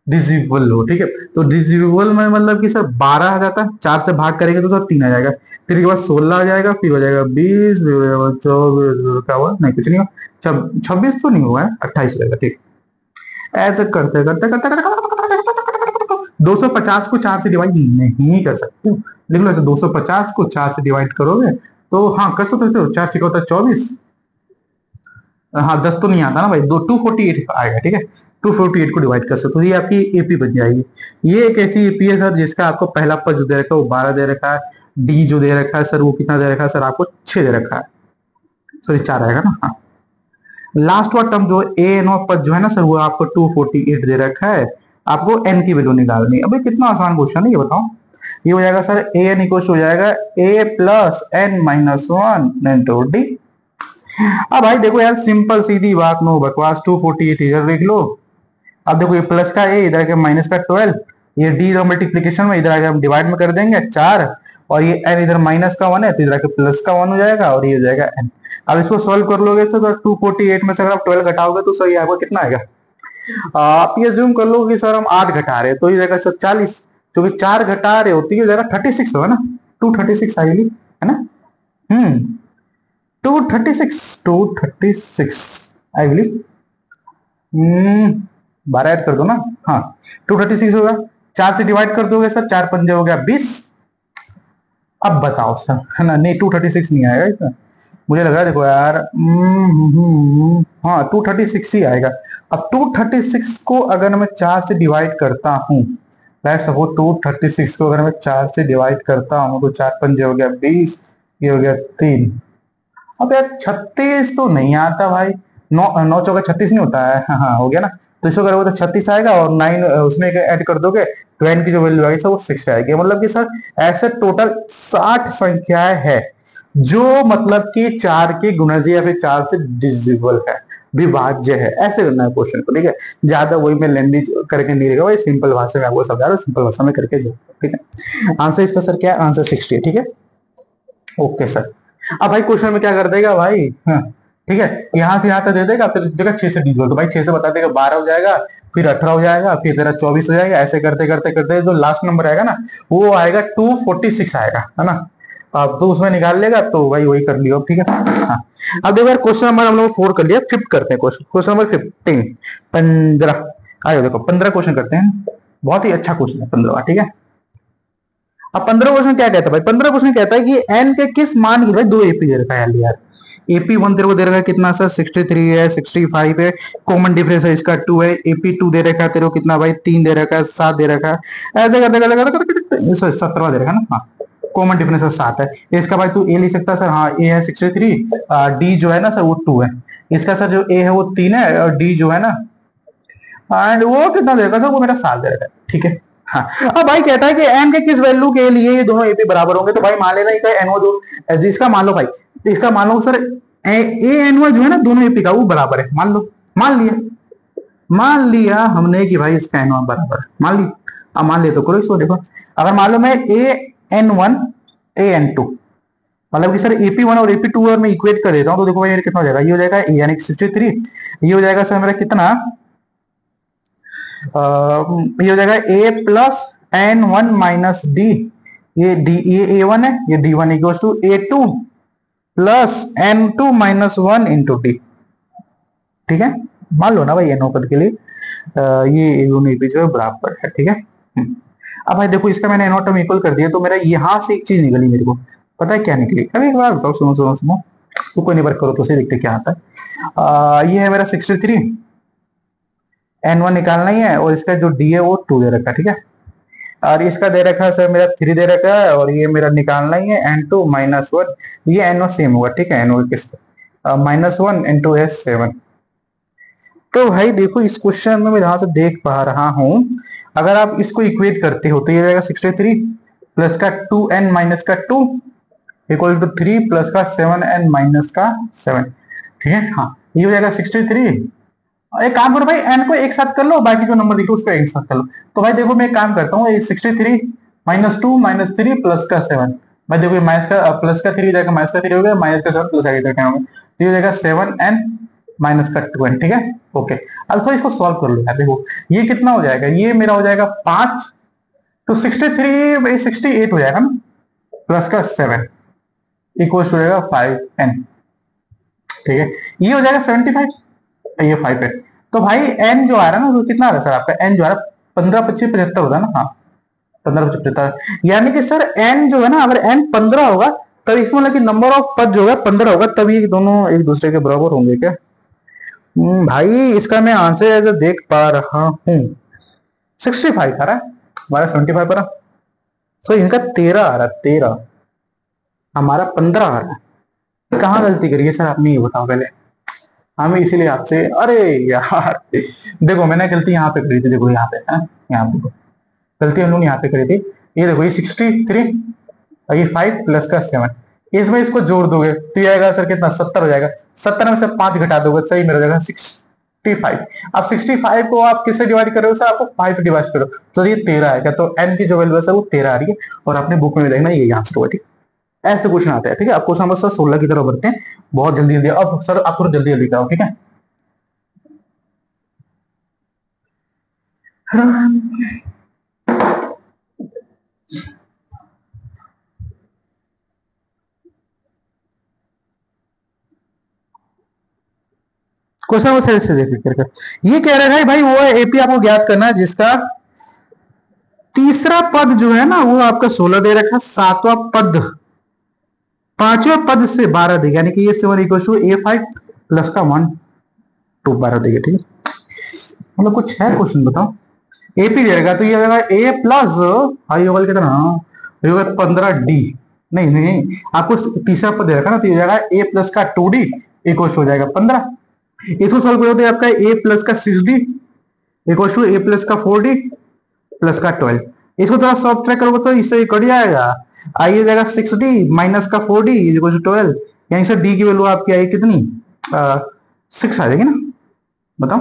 डिजिबल हो, ठीक है। तो डिजिबल में मतलब कि सर 12 आ जाता है, 4 से भाग करेंगे तो सर 3 आ जाएगा, फिर के बाद 16 आ जाएगा, फिर हो जाएगा 20, फिर हो जाएगा 24, क्या हुआ नहीं कुछ नहीं हुआ, 26 तो नहीं हुआ है, 28 हो जाएगा, ठीक। ऐसे करते करते करते करते 250 को 4 से डिवाइड नहीं कर सकते, लिख लो ऐसे 250 को 4 से डिवाइड करोगे तो हाँ कर सकते हो, 4 से होता है 24, हाँ 10 तो नहीं आता ना भाई, 248 आएगा, ठीक है। 248 को डिवाइड कर सकते हो, ये आपकी एपी बन जाएगी। ये एक ऐसी एपी है सर जिसका आपको पहला पद जो दे रखा है वो 12 दे रखा है, डी जो दे रखा है सर वो कितना दे रखा है सर आपको 6 दे रखा है, सॉरी 4 आएगा ना, हाँ। लास्ट वाला टर्म जो ए एन पद जो है ना सर वो आपको 248 दे रखा है, आपको एन की वैल्यू निकालनी है। अभी कितना आसान क्वेश्चन है ये बताओ। ये हो जाएगा सर ए एन इक्वल हो जाएगा a plus n minus one into d. अब भाई देखो यार सिंपल सीधी बात, नो बकवास, 248 इधर देख लो। अब देखो ये प्लस का ए इधर के माइनस का 12, ये डी इधर मल्टीप्लीकेशन में इधर आके हम डिवाइड में कर देंगे 4, और ये एन इधर माइनस का 1 है तो इधर के प्लस का 1 हो जाएगा और ये हो जाएगा एन। अब इसको सॉल्व कर लोगे तो 248 में से अगर आप 12 घटाओगे तो सर ये आपको कितना आएगा? आप ये ज्यूम कर लो कि सर हम 8 घटा रहे हैं तो ये जाएगा सर 40, क्योंकि 4 घटा रहे होती है जरा 36 होगा ना, 236 आएगी, है ना। 236 आई बिलीव, 12 ऐड कर दो ना, हाँ 236 होगा। 4 से डिवाइड कर दोगे सर, 4 पंजे हो गया 20। अब बताओ सर, है ना, नहीं 236 नहीं आएगा इसमें, मुझे लगा देखो यार, हाँ 236 ही आएगा। अब 236 को अगर मैं 4 से डिवाइड करता हूँ, लेट्स सपोज 236 को अगर मैं 4 से डिवाइड करता हूँ तो 4 पंजे हो गया 20, ये हो गया 3। अब यार 36 तो नहीं आता भाई, 9 चौका 36 नहीं होता है, हाँ हाँ हो गया ना। तो इसको करोगे तो 36 आएगा और 9 उसमें ऐड कर दोगे तो n की जो वैल्यू आएगी सर वो 6 आएगी। मतलब कि सर ऐसे टोटल 60 संख्याएं है जो मतलब कि 4 के गुणज या फिर 4 से डिविजिबल है, विभाज्य है। ऐसे करना है क्वेश्चन को, ठीक है। ज्यादा वही मैं लेंदी करके नहीं रहेगा भाई, सिंपल भाषा में आपको समझा रहा हूँ, सिंपल भाषा में करके जाओ, ठीक है। आंसर इसका सर क्या है? आंसर 60 है, ठीक है। Okay sir. अब भाई क्वेश्चन में क्या कर देगा भाई, हाँ ठीक है, यहां से यहां तक दे देगा, फिर देगा 6 से डिविजिबल, तो भाई 6 से बता देगा 12 हो जाएगा, फिर 18 हो जाएगा, फिर तेरा 24 हो जाएगा। ऐसे करते करते करते जो लास्ट नंबर आएगा ना वो आएगा 246 आएगा, है ना। अब तो उसमें निकाल लेगा तो भाई वही कर लियो, ठीक है। हाँ अब देखो यार क्वेश्चन नंबर हम लोग 4 कर लिया, 5 करते हैं क्वेश्चन, क्वेश्चन नंबर 15 15 आयो देखो 15 क्वेश्चन करते हैं। बहुत ही अच्छा क्वेश्चन है 15, ठीक है। अब 15 क्वेश्चन क्या कहता है भाई? 15 क्वेश्चन कहता है कि एन के किस मान की, भाई 2 एपी दे रखा है यार, एपी 1 तेरे को दे रखा है कितना सर 63 है, 65 है, कॉमन डिफरेंस है इसका 2 है, एपी 2 दे रखा है तेरे को कितना भाई 3 दे रखा है, 7 दे रखा है। ऐसे करते करते करते 17 दे रखा है ना, हाँ कॉमन डिफरेंस 7 है। इसका भाई तू ए लिख सकता है सर, हाँ ए है 63, डी जो है ना सर वो 2 है, इसका सर जो ए है वो 3 है और डी जो है ना एंड वो कितना दे रखा है सर, वो मेरा 7 दे रखा है, ठीक है। हाँ अब भाई कहता है कि एन के किस वैल्यू के लिए ये दोनों एपी बराबर होंगे, तो भाई मान लेना एनओ जो जिसका मान लो भाई, इसका मान लो सर ए एनओ जो है ना दोनों एपी का वो बराबर है, मान लो, मान लिया हमने कि भाई इसका एनओ बराबर है, मान लिया। अब मान लिया तो करो इसको, देखो अगर मान लो मैं ए n1 a n2, मतलब कि सर AP1 और AP2 और मैं इक्वेट कर देता हूँ तो देखो भाई कितना हो जाएगा, ये हो जाएगा a यानी कि 63, ये हो जाएगा सर मेरा कितना, ये हो जाएगा a plus n1 minus D, ये a1 है, ये d1 equals to a2 plus n2 minus 1 into d. ठीक है, मान लो ना भाई n पद के लिए ये दोनों AP जो है बराबर है। ठीक है, अब भाई देखो इसका मैंने n टर्म इक्वल कर दिया तो मेरा यहां से एक चीज निकली मेरे को, पता है क्या निकली, अभी एक बार बताओ, सुनो सुनो सुनो, तो कोई नहीं वर्क करो तो सही, देखते क्या आता है। ये है मेरा 63, n1 निकालना ही है और इसका जो d है वो 2 दे रखा है। ठीक है, और इसका दे रखा है सर मेरा 3 दे रखा है और ये मेरा निकालना ही है n2 माइनस 1, ये n1 सेम होगा। ठीक है, n1 किसका माइनस 1 इंटू एस 7। तो भाई देखो इस क्वेश्चन में मैं जहां से देख पा रहा हूं, अगर आप इसको इक्वेट करते हो तो ये रहेगा 63 प्लस का 2n माइनस का 2 इक्वल टू 3 प्लस का 7n माइनस का 7। ठीक है, हाँ ये हो जाएगा 63। एक काम करो भाई, n को एक साथ कर लो, बाकी जो नंबर दिखे उसको एक साथ कर लो। तो भाई देखो मैं एक काम करता हूँ, 63 माइनस 2 माइनस 3 प्लस का 7, भाई देखो माइनस का प्लस का 3 हो जाएगा, माइनस का 3 हो गया, माइनस का 7 प्लस आगे तक होगा, तो ये हो जाएगा 7n माइनस का 2n। ठीक है, ओके। अब तो इसको सॉल्व कर लो यार, देखो ये कितना हो जाएगा, ये मेरा हो जाएगा 5, तो 63 68 हो जाएगा ना, प्लस का 7 इक्वल हो जाएगा 5n। ठीक है, ये हो जाएगा 75, ये 5 है। तो भाई n जो आ रहा है ना, तो कितना आ रहा है सर आपका, n जो आ रहा है 15 25 75 होता है ना, हाँ 15 25 75, यानी कि सर n जो है ना, अगर n 15 होगा तब इसमें मतलब कि नंबर ऑफ पद जो है 15 होगा, तब ये दोनों एक दूसरे के बराबर होंगे क्या। भाई इसका मैं आंसर ऐसे देख पा रहा हूं, 65 आ रहा है हमारा, 75 पर, सो इनका 13 आ रहा है, 13 हमारा 15 आ रहा है। कहाँ गलती करिए सर आपने ये बताओ पहले, हमें इसीलिए आपसे, अरे यार देखो मैंने गलती यहाँ पे करी थी, देखो यहाँ पे है ना, यहाँ देखो गलती हम लोग यहाँ पे करी थी, ये देखो ये 63 और ये 5 प्लस का 7, इसमें इसको जोड़ दोगे तो ये आएगा सर कितना, 70 हो जाएगा, 70 में से 5 घटा दोगे सही मेरा जाएगा 65। अब 65 को आप किससे डिवाइड कर रहे हो सर, आपको 5 डिवाइड करो तो ये 13 आएगा, तो n की जो वैल्यू है सर वो 13 आ रही है, और अपने बुक में देखना ये आंसर हुआ। ठीक ऐसे क्वेश्चन आता है। ठीक है, आपको समझ सर 16 की तरफ बढ़ते हैं, बहुत जल्दी जल्दी, अब सर आप थोड़ा जल्दी जल्दी कराओ। ठीक है, क्वेश्चन वो सही से देखिए, ये कह रहा है भाई वो एपी आपको ज्ञात करना है जिसका तीसरा पद जो है ना वो आपका 16 दे रखा है, सातवां पद पांचवें पद से 12 देगा, यानी कि ये 7 इक्वल टू A5 प्लस का 1 2 12 देगा। ठीक है, मतलब कुछ है क्वेश्चन बताओ, एपी दे रखा तो ये होगा A प्लस हाई होगा कितना, ये होगा 15D, नहीं नहीं आपको तीसरा पद दे रखा ना, तो ये हो जाएगा A प्लस का 2D इक्वल हो जाएगा 15। इसको सॉल्व करो तो आपका A प्लस का 6D equal to A plus का 4D प्लस का 12, इसको थोड़ा सॉफ्ट ट्रैक करोगे तो इससे कट जाएगा, आई हो जाएगा 6D माइनस का 4D इक्वल टू 12, यानी सर D की वैल्यू आपकी आई कितनी 6 आ जाएगी ना, बताओ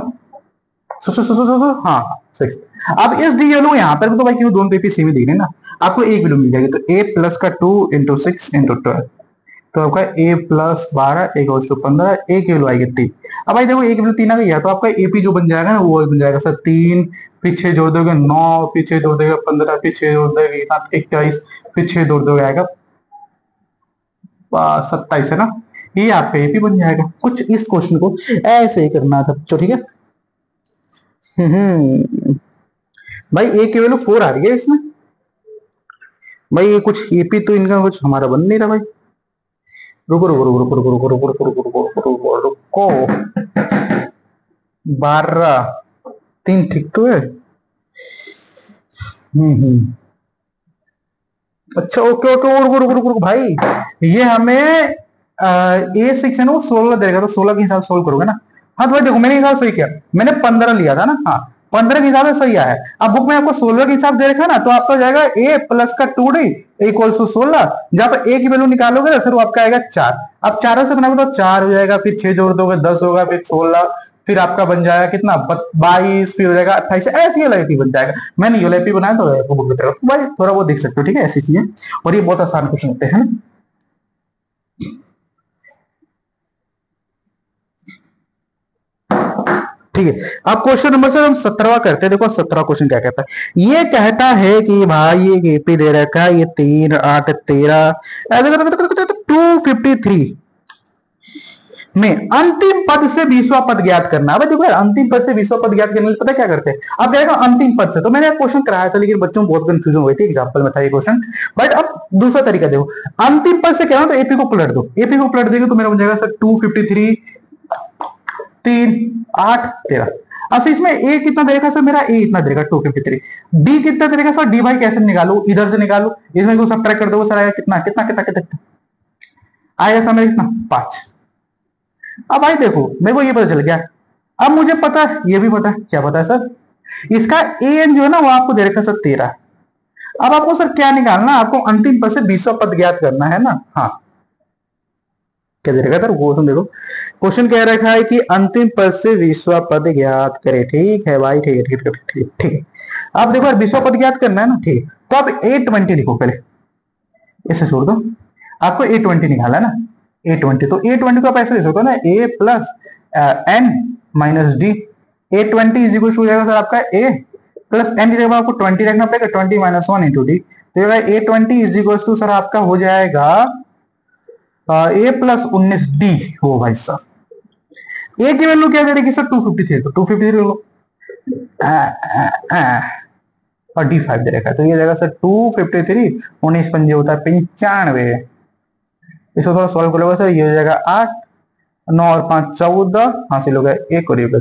हाँ 6। अब इस डी वैल्यू यहाँ पर तो भाई क्यों दोनों पेपी सेम ही दिख रहे हैं ना, आपको एक वैल्यू मिल जाएगी, तो A प्लस का 2 इंटू 6 इंटू 12, तो आपका A प्लस 12 एक 15, एक वैल्यू आएगी 3। अब भाई देखो एक वैल्यू 3 आ गई है, तो आपका एपी जो बन जाएगा ना वो बन जाएगा सर 3 फिर 6 जोड़ दोगे 9 फिर 6 जोड़ देगा 15 फिर 6 जोड़ देगा 21 फिर 6 जोड़ दोगे आएगा 27 है ना, ये आपका एपी बन जाएगा। कुछ इस क्वेश्चन को ऐसे ही करना था बच्चों। ठीक है, भाई ए की वैल्यू 4 आ रही है इसमें, भाई ये कुछ एपी तो इनका कुछ हमारा बन नहीं रहा भाई, रुको रुको रुको रुको रुको रुको रुको रुको रुको रुको रुको रुको 12 3 ठीक तो है। अच्छा ओके ओके रुको रुको रुको रुको भाई, ये हमें A6 है ना वो 16 देगा, तो 16 के हिसाब से सोल्व करोगे ना, हाँ तो भाई देखो मैंने हिसाब सही किया, मैंने 15 लिया था ना, हाँ 15 के हिसाब से सही आया है। अब बुक में आपको 16 के हिसाब दे रखा है ना, तो आपका जाएगा A प्लस का 2D इक्वल टू 16, जहां पर A की वैल्यू निकालोगे ना सर वो आपका आएगा 4, अब 4 से बनाओगे तो 4 हो जाएगा, फिर 6 जोड़ दोगे 10 होगा, फिर 16 फिर आपका बन जाएगा कितना 22, फिर हो जाएगा 28, ऐसी एलआईपी बन जाएगा। मैंने एलआईपी बनाया तो आपको बुक बताएगा, तो भाई थोड़ा बहुत देख सकते हो, ठीक है, ऐसी चीजें। और ये बहुत आसान क्वेश्चन होते हैं ना। ठीक है, अब क्वेश्चन नंबर सर हम 17वां करते हैं। देखो 17वां क्वेश्चन क्या कहता है, ये कहता है कि भाई ये एपी दे रखा है, ये 3 8 13 ऐसे करते 253 में अंतिम पद से 20वां पद ज्ञात करना है। देखो यार, अंतिम पद से 20वां पद ज्ञात करने के लिए पता क्या करते हैं, अब कहेगा अंतिम पद से, तो मैंने क्वेश्चन कराया था लेकिन बच्चों को बहुत कंफ्यूजन हुई थी, एग्जांपल में था ये क्वेश्चन। बट अब दूसरा तरीका देखो, अंतिम पद से क्या हो तो एपी को पलट दो, एपी को पलट देंगे तो मेरा बन जाएगा सर 253 3 8 13। अब से इसमें ए कितना दे रखा सर, मेरा ए इतना दे रखा 253, डी कितना दे रखा सर, डी भाई कैसे निकालो, इधर से निकालो, इसमें को सब्ट्रैक्ट कर दो सर, आएगा कितना कितना कितना कितना आएगा सर मेरा कितना 5। अब भाई देखो मेरे को ये पता चल गया, अब मुझे पता है, ये भी पता है, क्या पता है सर, इसका ए एन जो है ना वो आपको दे रखा सर 13। अब आपको सर क्या निकालना, आपको अंतिम पद से 20वां पद ज्ञात करना है ना। हाँ, क्या दे रखा था वो तुम देखो, क्वेश्चन कह रखा है कि अंतिम पद से 20वां पद ज्ञात करे। ठीक है भाई, ठीक है ठीक है ठीक है ठीक है। अब देखो यार 20वां पद ज्ञात करना है ना, ठीक। तो अब A20 लिखो पहले, इसे छोड़ दो, आपको A20 निकाला ना, A20, तो A20 को आप ऐसे लिख सकते हो ना, A plus n minus d. A20 is equal to जाएगा सर आपका A प्लस एन की जगह आपको 20 रखना पड़ेगा, 20 माइनस 1 इंटू डी, तो A20 is equal to sir आपका हो जाएगा A प्लस 19 डी। हो भाई साहब, ए की वैल्यू क्या दे रही सर 253, तो 253 लो, और डी 5 दे रखा है, तो ये जाएगा सर 253, 19 पंजे होता है 95। इसको थोड़ा सॉल्व कर लो सर, ये हो जाएगा 8, 9 और 5 14, हासिल हो गया एक और एक,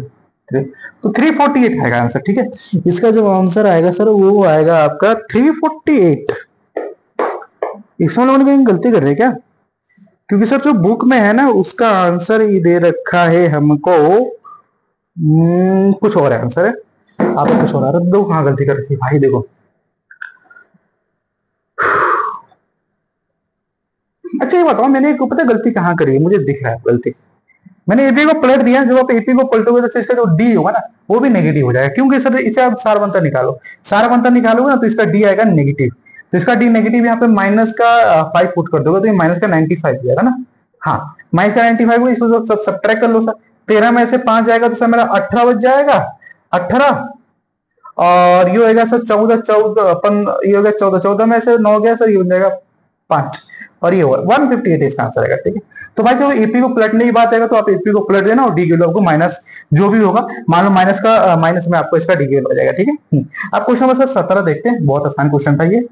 तो 348 आएगा आंसर। ठीक है, इसका जो आंसर आएगा सर वो आएगा आपका 348। इसमें लोगों ने कहीं गलती कर रहे हैं क्या, क्योंकि सर जो बुक में है ना उसका आंसर ही दे रखा है हमको, कुछ और है आंसर है, आप कुछ और आ रहा है, दो कहाँ गलती कर रखी है भाई देखो। अच्छा ये बताओ, मैंने एक पता गलती कहाँ करी है, मुझे दिख रहा है गलती, मैंने एपी को पलट दिया, जब आप एपी को पलटोगे तो इसका जो डी होगा ना वो भी नेगेटिव हो जाएगा, क्योंकि सर इसे आप सारवंता निकालो, सारवंता निकालोगे ना तो इसका डी आएगा नेगेटिव, तो इसका डी नेगेटिव यहाँ पे माइनस का 5 पुट कर दोगे तो ये माइनस का 95 जाएगा ना। हाँ, माइनस का 95 को इसको सब सब्ट्रैक्ट कर लो सर, 13 में से 5 जाएगा तो सर मेरा 18 बच जाएगा, 18, और ये होगा सर 14 14 ये हो गया 14, 14 में से 9 गया सर, ये हो जाएगा 5, और ये होगा 158 इसका आंसर आएगा। ठीक है, तो भाई जब एपी को पलटने की बात आएगा तो आप एपी को पलट देना और डी के आपको माइनस जो भी होगा, मान लो माइनस का माइनस में आपको इसका डी के हो जाएगा। ठीक है, अब क्वेश्चन नंबर 17 देखते हैं, बहुत आसान क्वेश्चन था ये।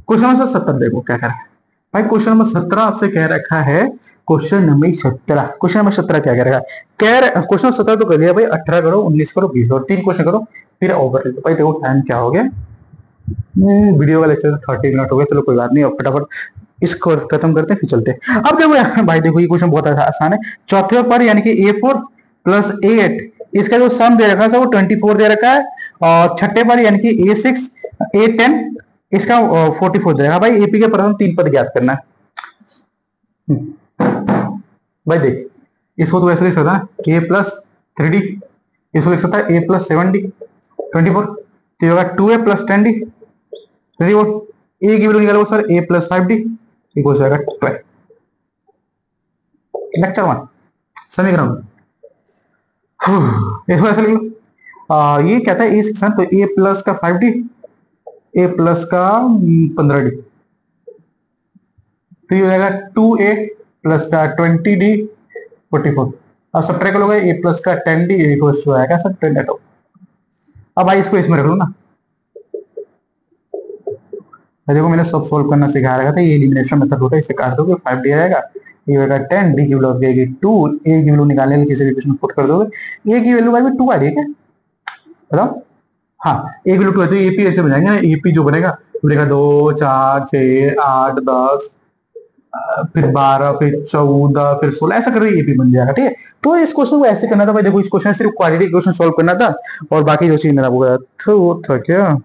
क्वेश्चन नंबर 17 देखो क्या कह रहा है भाई, क्वेश्चन नंबर 17 आपसे कह रखा है, क्वेश्चन नंबर 17, क्वेश्चन नंबर 17 क्या कह रहा है, क्वेश्चन नंबर 17 तो कर लिया भाई, 18 करो, 19 करो, 20 करो, 3 क्वेश्चन करो, फिर ओवर। भाई देखो टाइम क्या हो गया, वीडियो का लेक्चर 30 मिनट हो गया, चलो कोई बात नहीं, अब फटाफट इसको खत्म करते हैं फिर चलते हैं। अब देखो भाई देखो ये क्वेश्चन बहुत आसान है, चौथे पर यानी कि A4 प्लस A8, इसका जो सम दे रखा है वो 24 दे रखा है, और छठे पर यानी कि A6 A10 इसका 44 दे रखा है। भाई एपी के प्रथम 3 पद ज्ञात करना है। भाई देख, इसको तो ऐसे लिख सकता है A प्लस 3D, इसको लिख सकता है A प्लस 7D 24, तो होगा 2A प्लस 10D 24, ए की वैल्यू निकालो sir A plus 5D equal जाएगा 12। लेक्चर 1 समीकरण, इसको ऐसे लिख लो, ये कहता है ए सेक्शन, तो A प्लस का 5D, A प्लस का 15D, तो ये हो जाएगा 2A प्लस का 20D 44, अब सब्ट्रैक्ट करोगे A प्लस का 10D इक्वल टू आएगा सर 22। अब भाई इसको इसमें रख लो ना, देखो मैंने सब सोल्व करना सिखा रखा था, ये एलिमिनेशन मेथड होता है, इसे काट दोगे 5D आएगा, ये होगा 10, डी की वैल्यू आएगी 2, ए की वैल्यू निकालने के लिए किसी भी क्वेश्चन पुट कर दोगे, ए की वैल्यू भाई 2 आ रही है क्या बताओ, हाँ ए की वैल्यू 2 है, तो एपी ऐसे बनेगा, एपी जो बनेगा बनेगा 2 4 6 8 10 फिर 12 फिर 14 फिर 16 ऐसा कर रही एपी बन जाएगा। ठीक है, तो इस क्वेश्चन को ऐसे करना था भाई, देखो इस क्वेश्चन सिर्फ क्वाड्रेटिक क्वेश्चन सॉल्व करना था, और बाकी जो चीज मेरा वो था क्या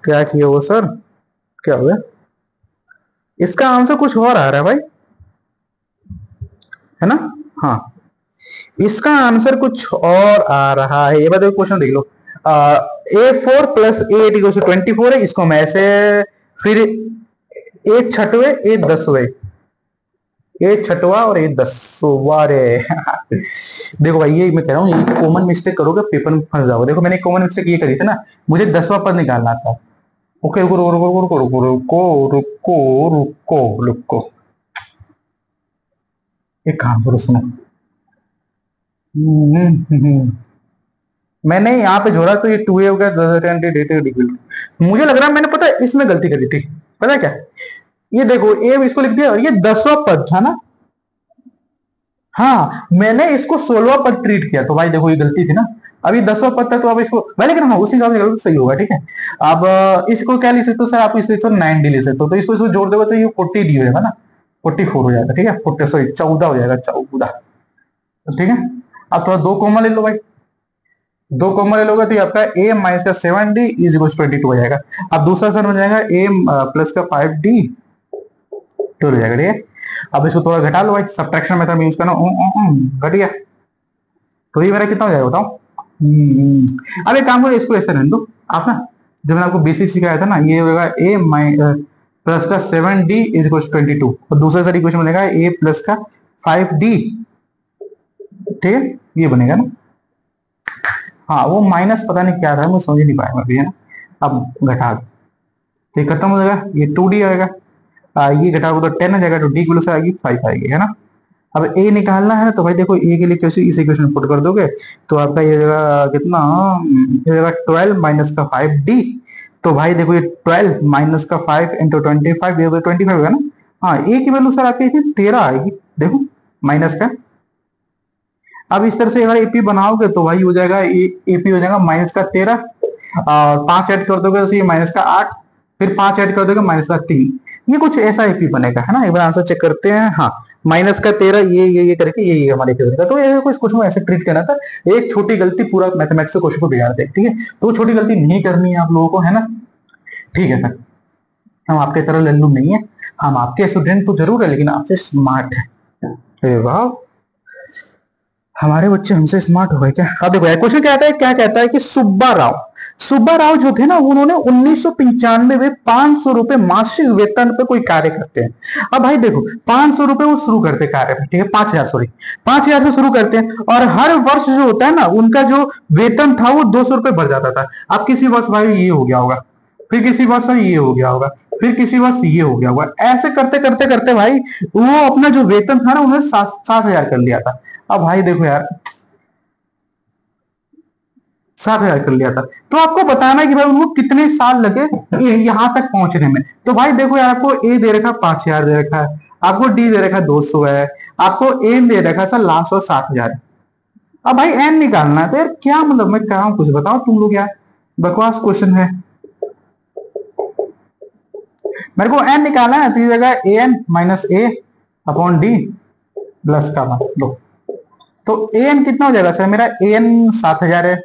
क्या किया वो सर, क्या हो गया, इसका आंसर कुछ और आ रहा है भाई, है ना। हाँ, इसका आंसर कुछ और आ रहा है, ये बताओ क्वेश्चन देख लो। A4 plus a equal to 24 है, इसको हम ऐसे, फिर ए छठवे ए दसवे, ए छठवा और ए दसवा रे देखो भाई, ये मैं कह रहा हूँ, ये कॉमन मिस्टेक करोगे पेपर में फंस जाओगे। देखो मैंने कॉमन मिस्टेक ये करी थी ना, मुझे 10वां पद निकालना था। ओके, रुको रुको रुको रुको रुको रुको रुको रुको रुको, एक काम करो सुनो। मैंने यहाँ पे जोड़ा तो ये 2a हो गया, मुझे लग रहा है मैंने, पता है इसमें गलती करी थी, पता है क्या, ये देखो ए इसको लिख दिया और ये 10वां पद था ना। हाँ, मैंने इसको 16वां पद ट्रीट किया, तो भाई देखो ये गलती थी ना। अभी 10वां पद था, तो अब इसको भाई, लेकिन हाँ उसी हिसाब से सही होगा, ठीक है। अब इसको क्या लिख सकते हो सर, आप इसे तो 9d ले सकते हो, तो इसको जोड़ दोगे तो ये 40d हो जाएगा ना, 44 हो जाएगा, ठीक है, 40 सॉरी 14 हो जाएगा, 14, ठीक है। अब थोड़ा 2 कॉमन ले लो भाई, 2 कॉमन ले लोगे तो ये आपका a माइनस का 7d इज इक्वल 22 हो जाएगा। अब दूसरा सर बन जाएगा a प्लस का 5d 12 हो जाएगा, ठीक है। अब इसको थोड़ा घटा लो भाई, सब्ट्रैक्शन मेथड में यूज करना, घट गया, तो ये मेरा कितना हो जाएगा बताओ। अब एक काम करो, इसको ऐसे रहने दो आप ना, जब मैंने आपको बेसिक सिखाया था ना, ये होगा a प्लस का 7d इज इक्वल 22, और दूसरा सर इक्वेशन बनेगा a प्लस का 5d, ठीक है, ये बनेगा ना। हाँ, वो माइनस पता नहीं क्या था, मैं समझ नहीं पाया अभी, है ना। अब घटा दो तो ये खत्म हो जाएगा, ये 2d आएगा, ये घटाओगे तो 10 आ जाएगा, तो d की वैल्यू आएगी 5 आएगी, है ना। अब a निकालना है, तो भाई देखो a के लिए कैसे इस इक्वेशन में पुट कर दोगे, तो आपका ये जगह कितना, ये जगह 12 माइनस का 5d, तो भाई देखो ये 12 माइनस का 5 इंटू 25, ये 25 होगा ना। हाँ, a की वैल्यू सर आपकी 13 आएगी, देखो माइनस का। अब इस तरह से अगर एपी बनाओगे तो भाई हो जाएगा, एपी हो जाएगा माइनस का 13, और 5 ऐड कर दोगे तो ये माइनस का 8, फिर 5 ऐड कर दोगे माइनस का 3, ये कुछ ऐसा एपी बनेगा, है ना। एक बार आंसर चेक करते हैं। हाँ, माइनस का 13, ये करके ये हमारे एपी बनेगा। तो ये कुछ क्वेश्चन को ऐसे ट्रीट करना था, एक छोटी गलती पूरा मैथमेटिक्स के क्वेश्चन को बिगाड़ दे, ठीक है। तो छोटी गलती नहीं करनी है आप लोगों को, है ना, ठीक है सर। हम आपके तरह लल्लू नहीं है, हम आपके स्टूडेंट तो जरूर है, लेकिन आपसे स्मार्ट है। वाह, हमारे बच्चे हमसे स्मार्ट हो गए क्या। अब देखो क्वेश्चन क्या कहता है कि सुब्बा राव जो थे ना, उन्होंने 1995 में 500 रुपए मासिक वेतन पे कोई कार्य करते हैं। अब भाई देखो 500 रुपए वो शुरू करते कार्य पे, ठीक है, 5000 सॉरी 5000 से शुरू करते हैं, और हर वर्ष जो होता है ना, उनका जो वेतन था वो 200 रुपए बढ़ जाता था। अब किसी वर्ष भाई ये हो गया होगा, फिर किसी वर्ष ये हो गया होगा, फिर किसी वर्ष ये हो गया होगा, ऐसे करते करते करते भाई वो अपना जो वेतन था ना, उन्होंने 7,000 कर लिया था। अब भाई देखो यार, 7,000 कर लिया था, तो आपको बताना है कि भाई उनको कितने साल लगे यहां तक पहुंचने में। तो भाई देखो यार, आपको ए दे रखा 5,000 दे रखा है, आपको डी दे रखा 200 है, आपको एन दे रखा सर लास्ट और 7,000। अब भाई एन निकालना है, तो यार क्या मतलब मैं कह रहा हूं, कुछ बताओ तुम लोग यार, बकवास क्वेश्चन है। मेरे को एन निकालना है, तो ये जगह A N minus A upon D plus का 1 लो, तो ए एन कितना हो जाएगा सर, मेरा ए एन 7,000 है,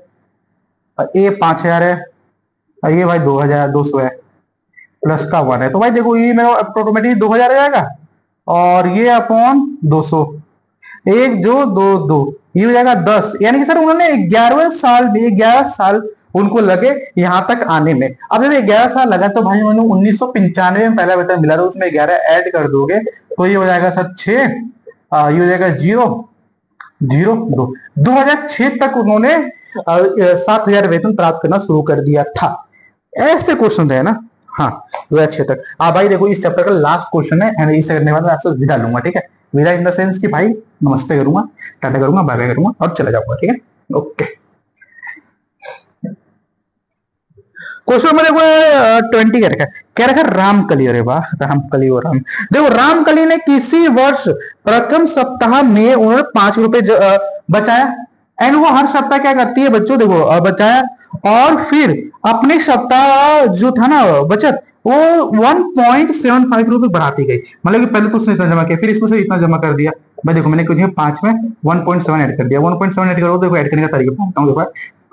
ए 5,000 है, और ये भाई 2,200 है, प्लस का 1 है, तो भाई देखो ये मेरा ऑटोमेटिक 2,000 आ जाएगा, और ये अपॉन 200, एक जो दो दो, ये हो जाएगा 10, यानी कि सर उन्होंने 11 साल उनको लगे यहां तक आने में। अब जब 11 साल लगा, तो भाई उन्होंने 1995 में पहला वेतन मिला था, उसमें 11 ऐड कर दोगे तो ये हो जाएगा सर 6, ये हो जाएगा 0 0 2, 2006 तक उन्होंने 7,000 वेतन प्राप्त करना शुरू कर दिया था। ऐसे क्वेश्चन है ना। हाँ, 2006 तक। भाई देखो इस चैप्टर का लास्ट क्वेश्चन है, एंड इसे करने के बाद मैं आपसे विदा लूंगा, ठीक है। विदा इन द सेंस कि भाई नमस्ते करूंगा, टाटा करूंगा, बाय बाय करूंगा और चला जाऊंगा, ठीक है। ओके, क्वेश्चन नंबर देखो 20 क्या रखा रामकली, अरे वाह रामकली और राम। देखो रामकली ने किसी वर्ष प्रथम सप्ताह में उन्होंने 5 रुपए बचाया, एंड वो हर सप्ताह क्या करती है बच्चों, देखो बचाया, और फिर अपने सप्ताह जो था ना बचत, वो 1.75 रुपए बढ़ाती गई। मतलब कि पहले तो उसने इतना जमा किया, फिर इसमें से इतना जमा कर दिया। मैं देखो मैंने कुछ 5 में 1.7 ऐड कर दिया, 1.7 ऐड करो, देखो ऐड करने का तरीका बताता हूँ। देखो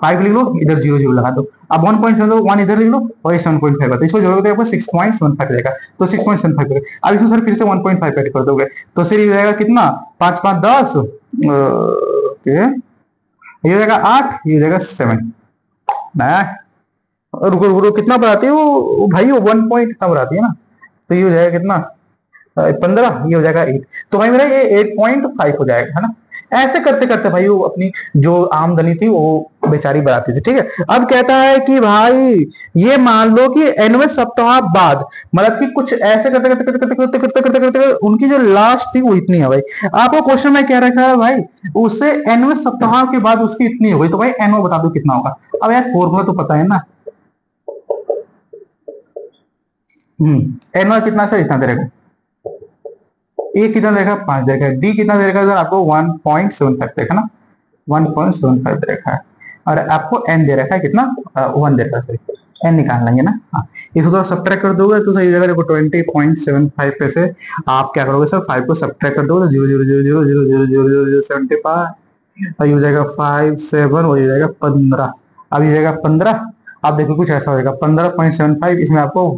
5 लिख लो, इधर 0 0 लगा दो। अब 1.7 तो 1 इधर लिख लो और ये 7.5 आता है, इसको जोड़ोगे तो आपको 6.75 रहेगा, तो 6.75 रहेगा। अब इसमें सर फिर से 1.5 ऐड कर दोगे तो फिर ये रहेगा कितना, 5 5 10, ओके, ये रहेगा 8, ये रहेगा 7 ना। रुको रुको रुको, कितना बनाती है वो भाई, वो 1 पॉइंट कितना बनाती है ना, तो ये हो जाएगा कितना, 15, ये हो जाएगा 8, तो भाई मेरा ये 8.5 हो जाएगा, है ना। ऐसे करते करते भाई वो अपनी जो आमदनी थी वो बेचारी बढ़ाती थी, ठीक है। अब कहता है कि भाई ये मान लो कि 90 सप्ताह बाद, मतलब कि कुछ ऐसे करते करते करते करते करते करते करते करते करते उनकी जो लास्ट थी वो इतनी है भाई। आपको क्वेश्चन में क्या रखा है भाई, उससे 90 सप्ताह के बाद उसकी इतनी हो गई, तो भाई एनओ बता दो कितना होगा। अब यार फॉर्मूला तो पता है ना, एनओ कितना सर, इतना देगा। ए कितना देगा, 5 देगा। डी कितना देगा सर आपको, 1.75 देगा ना, 1.75 दे रखा है। और आपको एन दे रखा है कितना, 1 दे रखा है, सॉरी एन निकाल लेंगे ना। हाँ, इसको थोड़ा सब्ट्रैक्ट कर दोगे तो सही जगह देखो 20.75 पे से आप क्या करोगे सर, 5 को सब्ट्रैक्ट कर दोगे तो 0.00000000075 और ये हो जाएगा 5 7 और ये जाएगा 15। अब ये जाएगा 15, अब देखो कुछ ऐसा हो जाएगा 15.75, इसमें आपको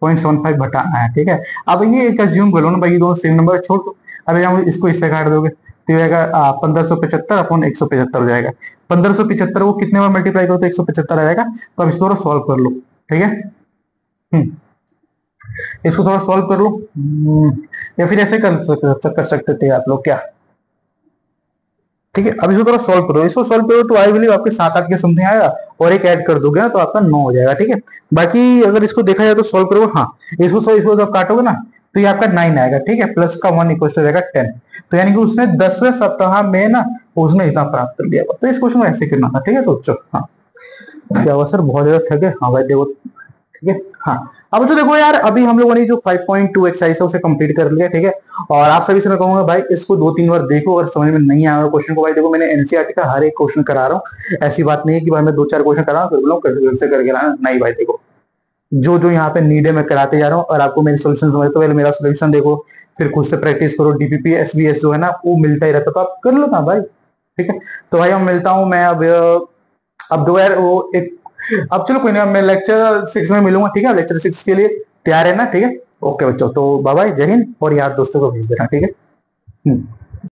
1.75 घटाना है, ठीक है। अब ये एक अज्यूम कर लो ना भाई, ये दोनों सेम नंबर छोड़ दो। अब यहाँ इसको इससे काट दोगे तो ये आएगा 1575 अपॉन 175 हो जाएगा। 1575 को कितने बार मल्टीप्लाई करो तो 175 आ जाएगा। तो अब इसको थोड़ा सॉल्व कर लो, ठीक है। इसको थोड़ा सॉल्व कर लो, या फिर ऐसे कर सकते थे आप लोग क्या, ठीक है। अब इसको थोड़ा सॉल्व करो, इसको सॉल्व करो तो आई बिलीव आपके 7 8 के समथिंग आएगा, और एक ऐड कर दोगे ना तो आपका 9 हो जाएगा, ठीक है। बाकी अगर इसको देखा जाए तो सॉल्व करो, हाँ इसको जब काटोगे ना तो ये आपका 9 आएगा, ठीक है। प्लस का 1 इक्वल टू जाएगा 10, तो यानी कि उसने 10वें सप्ताह में ना उसने इतना प्राप्त कर लिया। तो इस क्वेश्चन में ऐसे करना था, ठीक है। तो चलो, हाँ क्या हुआ सर, बहुत ज्यादा थके, हाँ भाई देखो, ठीक है। हाँ अब तो देखो यार, अभी हम लोगों ने जो 5.2 एक्सरसाइज है उसे कंप्लीट कर लिया, ठीक है। और आप सभी से मैं कहूंगा भाई इसको 2 3 बार देखो, अगर समझ में नहीं आया क्वेश्चन को, भाई देखो मैंने एनसीईआरटी का हर एक क्वेश्चन करा रहा हूँ, ऐसी बात नहीं है कि भाई मैं 2 4 क्वेश्चन करा रहा हूँ फिर से करके लाना, नहीं भाई देखो जो जो यहाँ पे नीड है मैं कराते जा रहा हूँ। और आपको मेरी सोल्यूशन समझ तो पहले मेरा सोल्यूशन देखो, फिर खुद से प्रैक्टिस करो। डीपीपी एसबीएस जो है ना वो मिलता ही रहता, तो आप कर लो ना भाई, ठीक है। तो भाई मैं मिलता हूँ मैं अब दो यार वो एक, अब चलो कोई नहीं, मैं लेक्चर 6 में मिलूंगा, ठीक है। लेक्चर 6 के लिए तैयार है ना, ठीक है। ओके बच्चों, तो बाय बाय, जय हिंद, और यार दोस्तों को भेज देना, ठीक है।